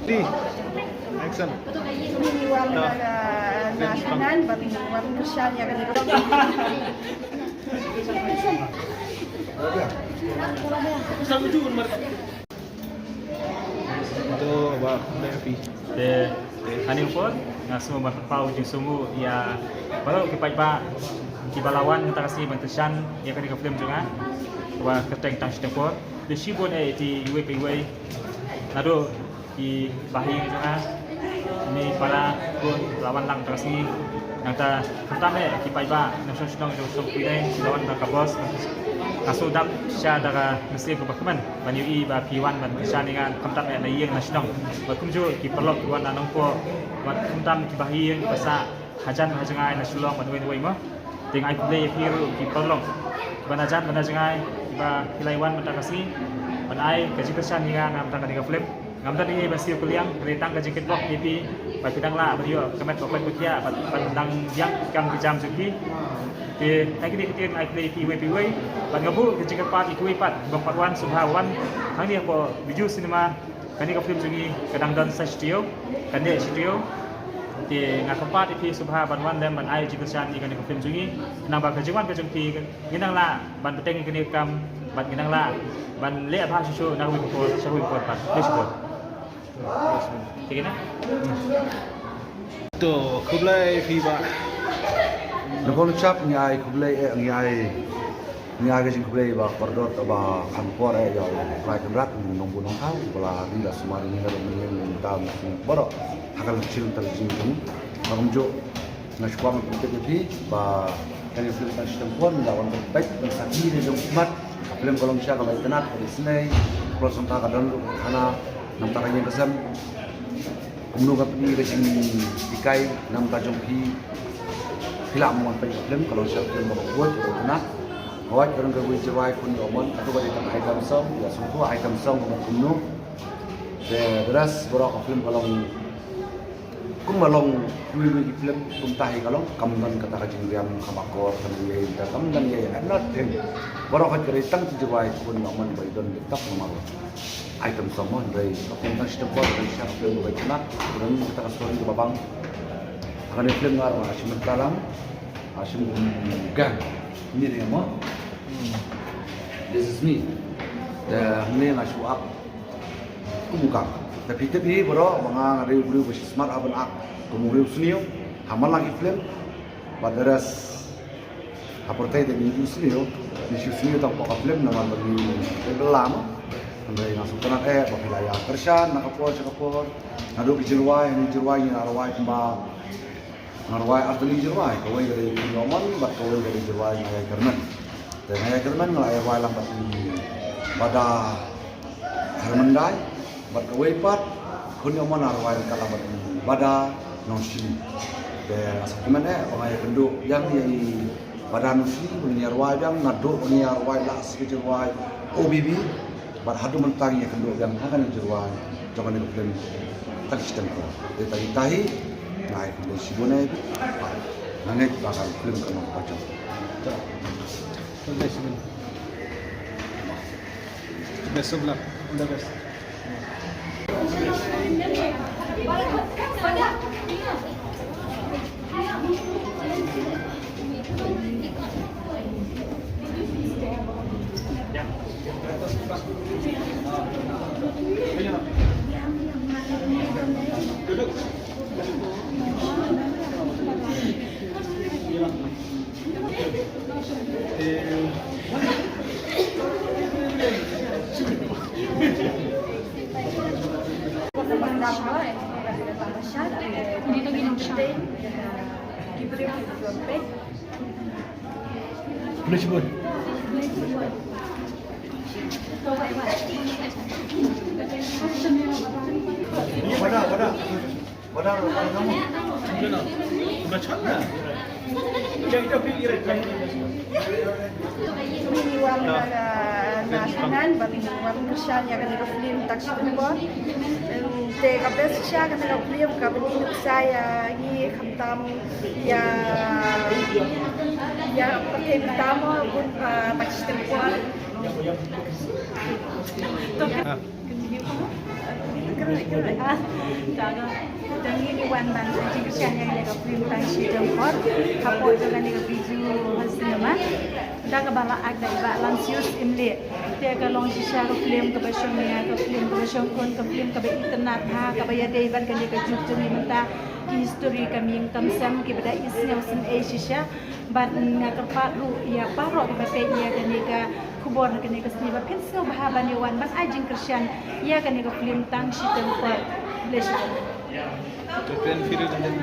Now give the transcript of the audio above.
Ready? Action. Iniwan national, iniwan Rusia ya kan itu. Itu Bang Devi. De haning pun ngasu berpau jeung sungguh ya baru kipai ba kibalawan kita kasih bantuan ya kan film juga wa keteng tang stepor de sibon di UPW nado di bahi juga ini para pun lawan lang kasih yang ta pertama kipai ba nasional jong pilih lawan ka bos kasu dam sya daga mesti ko bakman banyu I ba P1 ban sya ningan kamtam na yeng nasional ba kumju ki perlok wan anong po ba kamtam ki bahi yeng basa hajan hajangai nasional ban wen wei mo ting ai play piru ki perlok ban hajan ban hajangai ba hilaiwan ban kasih ban ai kaji kesya ningan ngam tang ka film ngam tadi basi kuliang retang kaji kitlok pipi ba pidang la bario kamet bapak bekia ban dang yang kam jam suki di lagi di ketin ai play PWPW ban ngabu kecik pat ikui pat bapatwan subhawan kang dia po biju cinema kan dia film jungi kadang dan studio kan dia studio di ngakepat ipi subha ban wan dan ban ai jikusan di kan dia film jungi nambah kejuan kejumpi ginang la ban beteng kini kam ban ginang la ban le abha susu na wi ko sahui ko pat disebut tikina Itu kublai Viva. Nakon chap nyai kublai nyai ke kublai ba pardot ba kampor ya lai kamrat nong bunong hau bala rila sumari ni kalau menyen tam boro hakal kecil terjing makum jo nashkwam PTP ba kan film kan sistem pun lawan baik dan sakit di umat film kolom sya kalau tenat di sini kalau sontak kadang hana nam takanya kesam kemudian kami rejim dikai nam tajam pi film mon pen film kalau saya film buat itu kena awak orang ke wajib pun omon atau bagi item song ya semua item song kuno deras borok film kalau kum malong dui film tuntah kalau kamdan kata kajing riam kamakor kamye kamdan ya not thing borok ke tang jiwai pun omon bagi don tetap nomor item song mon dari film sistem buat saya film bagi kena dan kita kasih ke babang akan film ngar asim dalam asim gang ini dia mo this is me ini ngasu ak kumukang tapi bro mga review besi smart aban ak kumuriu sunio hamal lagi film badaras aportai de minggu sunio tak pokok film nama bagi belama andai ngasu kana bakilaya kersan nakapor nado bijirwai ni arwai kembang ngarwai arteli jirwai kawai dari noman bat kawai dari jirwai ngaya kerman dan ngaya kerman ngaya wai lambat ni pada hermandai bat kawai pat kun noman arwai kalabat ni pada nonsili dan asapman ngaya kenduk yang ni pada nonsili ni arwai yang nado ni arwai las ke jirwai OBB bat hadu mentang ya kenduk yang akan jirwai jangan ni film tak sistem ko dari tahi naik dari sibonai itu, naik bakal film kena baca. Kublai Sibon. Best of luck. All the best. Duduk. Dito ginamsiya. Kublai Sibon. Pada kamu. Sudah cakap. Kita pikir Iniwan national, iniwan Rusia ya kan itu film tak sistem buat. Te kabel siya kan itu film kabel ini saya ini kamtam ya pakai pertama pun tak sistem buat. Jaga dan ini wan dan jika siangnya ini ke film tangsi jempol kapol juga nih ke biju hasilnya daga bala agda iba lansius imli dia ke long sisa ke film ke basongnya ke film ke basongkon ke film ke internet ha ke bayar dia iban ke nih ke jujur nih mentah history kami yang kamsam ke pada isnya usin Asia bat ngakerpat lu ya paro ke bate ia ke nih ke kubor ke nih ke sini ba pensil bahaban wan ban ajing kersian ia ke nih ke film tangsi jempol bless Tuan Firul dan